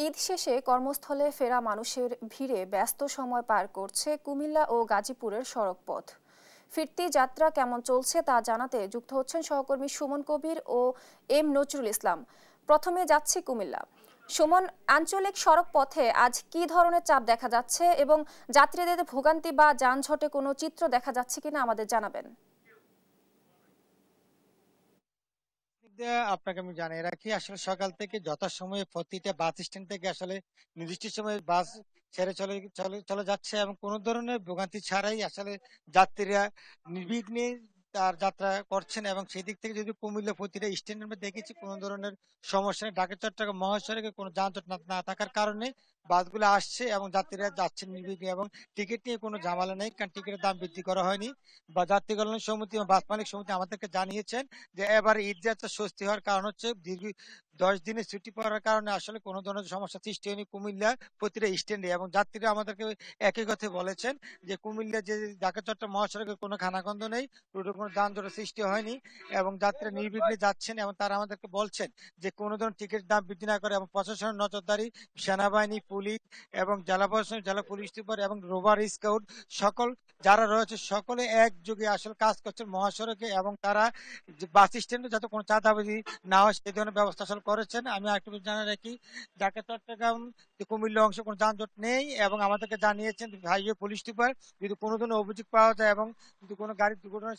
ঈদ শেষে কর্মস্থলে ফেরা মানুষের ভিড়ে ব্যস্ত সময় পার করছে কুমিল্লা ও গাজীপুরের সড়কপথ। ফিরতি যাত্রা কেমন চলছে তা জানাতে যুক্ত হচ্ছেন সহকর্মী সুমন কবির ও এম নজরুল ইসলাম। প্রথমে যাচ্ছি কুমিল্লা। সুমন, আঞ্চলিক সড়ক পথে আজ কি ধরনের চাপ দেখা যাচ্ছে এবং যাত্রীদের ভোগান্তি বা যানজটে কোনো চিত্র দেখা যাচ্ছে কিনা আমাদের জানাবেন। আপনাকে আমি জানিয়ে রাখি, আসলে সকাল থেকে যথাসময়ে প্রতিটা বাস স্ট্যান্ড থেকে আসলে নির্দিষ্ট সময়ে বাস ছেড়ে চলে চলে চলে যাচ্ছে এবং কোনো ধরনের ভোগান্তি ছাড়াই আসলে যাত্রীরা নির্বিঘ্নে তার যাত্রা করছেন। এবং সেই দিক থেকে যদি কুমিল্লা প্রতিটা স্ট্যান্ডে আমরা দেখেছি কোনো ধরনের সমস্যা নেই। ঢাকা চট্টগ্রাম মহাসড়কে কোনো যানজট না থাকার কারণে বাসগুলো আসছে এবং যাত্রীরা যাচ্ছেন নির্বিঘ্নে, এবং টিকিট নিয়ে কোনো ঝামেলা নেই, কারণ টিকিটের দাম বৃদ্ধি করা হয়নি। বা যাত্রী কল্যাণ সমিতি এবং বাস মালিক সমিতি আমাদেরকে জানিয়েছেন যে এবার ঈদ যাত্রা স্বস্তি হওয়ার কারণ হচ্ছে দীর্ঘ 10 দিনের ছুটি পড়ার কারণে আসলে কোনো ধরনের সমস্যা সৃষ্টি হয়নি কুমিল্লা প্রতিটা স্ট্যান্ডে। এবং যাত্রীরা আমাদেরকে একই কথা বলেছেন যে কুমিল্লা যে ঢাকা চট্টগ্রাম মহাসড়কে কোনো খানাখন্দ নেই, রোডে কোনো যানজটের সৃষ্টি হয়নি এবং যাত্রীরা নির্বিঘ্নে যাচ্ছেন। এবং তারা আমাদেরকে বলছেন যে কোনো ধরনের টিকিট দাম বৃদ্ধি না করে, এবং প্রশাসনের নজরদারি, সেনাবাহিনী, পুলিশ এবং জেলা প্রশাসন, জেলা পুলিশ সুপার এবং রোভার স্কাউট সকল যারা রয়েছে সকলে একযোগে আসলে কাজ করছেন মহাসড়কে। এবং তারা বাস স্ট্যান্ডে যাতে কোনো চাঁদাবাজি না হয় সেই ধরনের ব্যবস্থা আসলে করেছেন। আমি আরেকটু জানা রাখি, ঢাকা চট্টগ্রাম কুমিল্লা অংশে কোনো যানজট নেই এবং আমাদেরকে জানিয়েছেন হাইওয়ে পুলিশ সুপার যদি কোনো ধরনের অভিযোগ পাওয়া যায় এবং যদি কোনো গাড়ির দুর্ঘটনা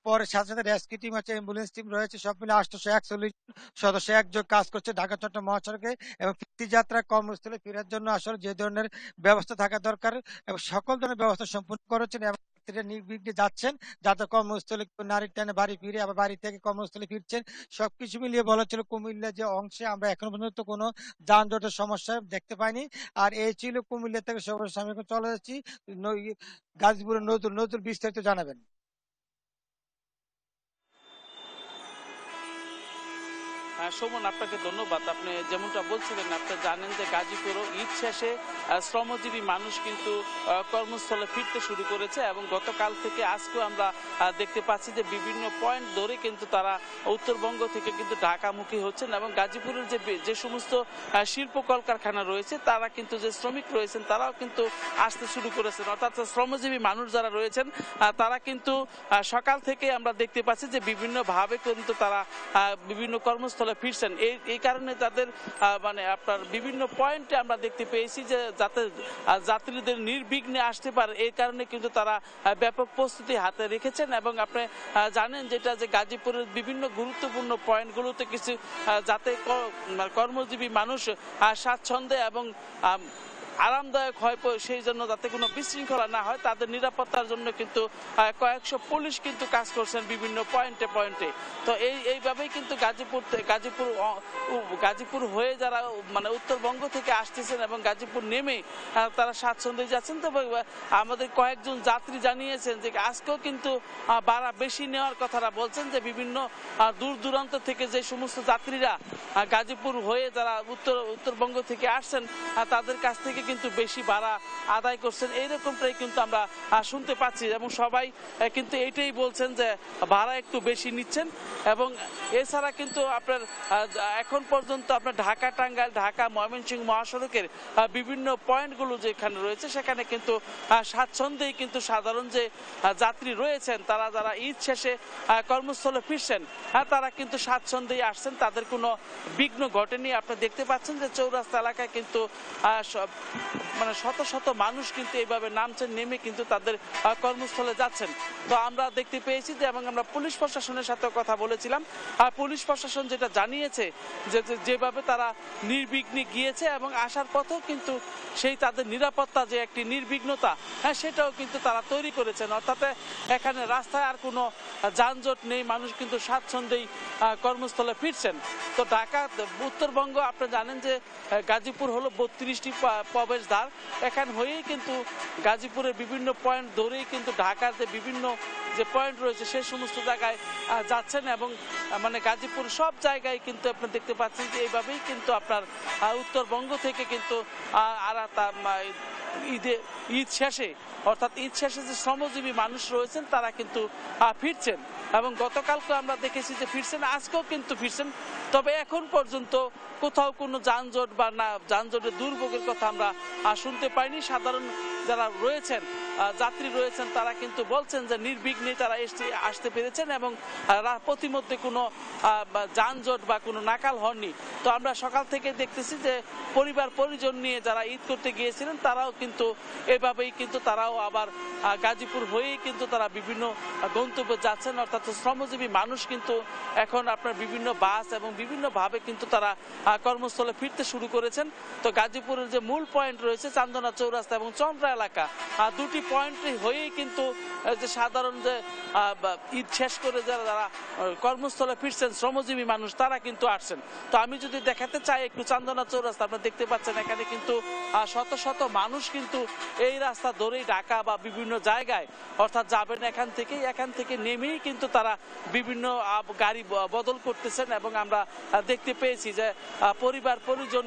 পরে সাথে সাথে রেস্কিউ টিম আছে, অ্যাম্বুলেন্স টিম রয়েছে, সব মিলে 841 সদস্য একযোগ কাজ করছে ঢাকা চট্টগ্রাম মহাসড়কে। এবং ফিরতি যাত্রা কর্মস্থলে ফেরার জন্য আসলে যে ধরনের ব্যবস্থা থাকা দরকার এবং সকল ধরনের ব্যবস্থা সম্পূর্ণ করেছেন এবং যাত্রীরা নির্বিঘ্নে যাচ্ছেন, যাতে কর্মস্থলে নারীর টানে বাড়ি ফিরে আবার বাড়ি থেকে কর্মস্থলে ফিরছেন। সবকিছু মিলিয়ে বলা ছিল কুমিল্লা যে অংশে আমরা এখনো পর্যন্ত কোনো যানজটের সমস্যা দেখতে পাইনি। আর এই ছিল কুমিল্লা থেকে সর্বশেষ। আমি এখন চলে যাচ্ছি গাজীপুরের নতুন নতুন বিস্তারিত জানাবেন। সুমন, আপনাকে ধন্যবাদ। আপনি যেমনটা বলছিলেন, আপনি জানেন যে গাজীপুরও ঈদ শেষে শ্রমজীবী মানুষ কিন্তু কর্মস্থলে ফিরতে শুরু করেছে এবং গতকাল থেকে আজকেও আমরা দেখতে পাচ্ছি যে বিভিন্ন পয়েন্ট ধরে কিন্তু তারা উত্তরবঙ্গ থেকে কিন্তু ঢাকামুখী হচ্ছেন। এবং গাজীপুরের যে সমস্ত শিল্প কলকারখানা রয়েছে তারা কিন্তু যে শ্রমিক রয়েছেন তারাও কিন্তু আসতে শুরু করেছেন, অর্থাৎ শ্রমজীবী মানুষ যারা রয়েছেন তারা কিন্তু সকাল থেকে আমরা দেখতে পাচ্ছি যে বিভিন্নভাবে কিন্তু তারা বিভিন্ন কর্মস্থলে ফিরছেন। এই কারণে তাদের মানে আপনার বিভিন্ন পয়েন্টে আমরা দেখতে পেয়েছি যে যাতে যাত্রীদের নির্বিঘ্নে আসতে পারে এই কারণে কিন্তু তারা ব্যাপক প্রস্তুতি হাতে রেখেছেন। এবং আপনি জানেন যেটা যে গাজীপুরের বিভিন্ন গুরুত্বপূর্ণ পয়েন্টগুলোতে কিছু যাতে কর্মজীবী মানুষ স্বাচ্ছন্দ্যে এবং আরামদায়ক হয়, সেই জন্য যাতে কোনো বিশৃঙ্খলা না হয় তাদের নিরাপত্তার জন্য কিন্তু কয়েকশো পুলিশ কিন্তু কাজ করছেন বিভিন্ন পয়েন্টে পয়েন্টে। তো এইভাবেই কিন্তু গাজীপুর হয়ে যারা মানে উত্তরবঙ্গ থেকে আসতেছেন এবং গাজীপুর নেমে তারা স্বাচ্ছন্দ্যে যাচ্ছেন। তবে আমাদের কয়েকজন যাত্রী জানিয়েছেন যে আজকেও কিন্তু ভাড়া বেশি নেওয়ার কথাটা বলছেন, যে বিভিন্ন দূর দূরান্ত থেকে যে সমস্ত যাত্রীরা গাজীপুর হয়ে যারা উত্তরবঙ্গ থেকে আসছেন তাদের কাছ থেকে কিন্তু বেশি ভাড়া আদায় করছেন, এইরকমটাই কিন্তু আমরা শুনতে পাচ্ছি। এবং সবাই কিন্তু এইটাই বলছেন যে ভাড়া একটু বেশি নিচ্ছেন। এবং এছাড়া কিন্তু আপনার এখন পর্যন্ত আপনার ঢাকা টাঙ্গাইল, ঢাকা ময়মনসিংহ মহাসড়কের বিভিন্ন পয়েন্টগুলো যেখানে রয়েছে সেখানে কিন্তু স্বাচ্ছন্দ্যেই কিন্তু সাধারণ যে যাত্রী রয়েছেন তারা যারা ঈদ শেষে কর্মস্থলে ফিরছেন তারা কিন্তু স্বাচ্ছন্দ্যেই আসছেন, তাদের কোনো বিঘ্ন ঘটেনি। আপনি দেখতে পাচ্ছেন যে চৌরাস্তা এলাকায় কিন্তু মানে শত শত মানুষ কিন্তু এইভাবে নামছেন, নেমে কিন্তু তাদের কর্মস্থলে যাচ্ছেন। তো আমরা দেখতে পেয়েছি যে, এবং আমরা পুলিশ প্রশাসনের সাথে কথা বলেছিলাম, আর পুলিশ প্রশাসন যেটা জানিয়েছে যে যেভাবে তারা নির্বিঘ্নে গিয়েছে এবং আসার পথেও কিন্তু সেই তাদের নিরাপত্তা যে একটি নির্বিঘ্নতা সেটাও কিন্তু তারা তৈরি করেছেন, অর্থাৎ এখানে রাস্তায় আর কোনো যানজট নেই, মানুষ কিন্তু স্বাচ্ছন্দ্যেই কর্মস্থলে ফিরছেন। তো ঢাকা উত্তরবঙ্গ আপনি জানেন যে গাজীপুর হলো 32টি প্রবেশদ্বার, এখান হয়েই কিন্তু গাজীপুরের বিভিন্ন পয়েন্ট ধরেই কিন্তু ঢাকার যে বিভিন্ন যে পয়েন্ট রয়েছে সেই সমস্ত জায়গায় যাচ্ছেন। এবং মানে গাজীপুর সব জায়গায় কিন্তু আপনি দেখতে পাচ্ছেন যে এইভাবেই কিন্তু আপনার উত্তরবঙ্গ থেকে কিন্তু ঈদ শেষে অর্থাৎ ঈদ শেষে যে শ্রমজীবী মানুষ রয়েছেন তারা কিন্তু ফিরছেন এবং গতকালকে আমরা দেখেছি যে ফিরছেন, আজকেও কিন্তু ফিরছেন। তবে এখন পর্যন্ত কোথাও কোনো যানজট বা না যানজটের দুর্ভোগের কথা আমরা শুনতে পাইনি। সাধারণ যারা রয়েছেন যাত্রী রয়েছেন তারা কিন্তু বলছেন যে নির্বিঘ্নে তারা আসতে পেরেছেন এবং প্রতিমধ্যে কোনো যানজট বা কোনো নাকাল হননি। তো আমরা সকাল থেকে দেখতেছি যে পরিবার পরিজন নিয়ে যারা ঈদ করতে গিয়েছিলেন তারাও কিন্তু এভাবেই কিন্তু তারাও আবার গাজীপুর হয়েই কিন্তু তারা বিভিন্ন গন্তব্যে যাচ্ছেন। অর্থাৎ শ্রমজীবী মানুষ কিন্তু এখন আপনার বিভিন্ন বাস এবং বিভিন্নভাবে কিন্তু তারা কর্মস্থলে ফিরতে শুরু করেছেন। তো গাজীপুরের যে মূল পয়েন্ট রয়েছে চান্দনা চৌরাস্তা এবং চন্দ্রা এলাকা, দুটি পয়েন্ট হয়েই কিন্তু যে সাধারণ যে ঈদ শেষ করে যারা কর্মস্থলে ফিরছেন শ্রমজীবী মানুষ তারা কিন্তু আসছেন। তো আমি যদি দেখাতে চাই একটু চান্দনা চৌরাস্তা, আপনারা দেখতে পাচ্ছেন এখানে কিন্তু শত শত মানুষ কিন্তু এই রাস্তা ধরেই ঢাকা বা বিভিন্ন জায়গায় অর্থাৎ যাবেন এখান থেকে নেমেই কিন্তু তারা বিভিন্ন গাড়ি বদল করতেছেন এবং আমরা দেখতে পেয়েছি যে পরিবার পরিজন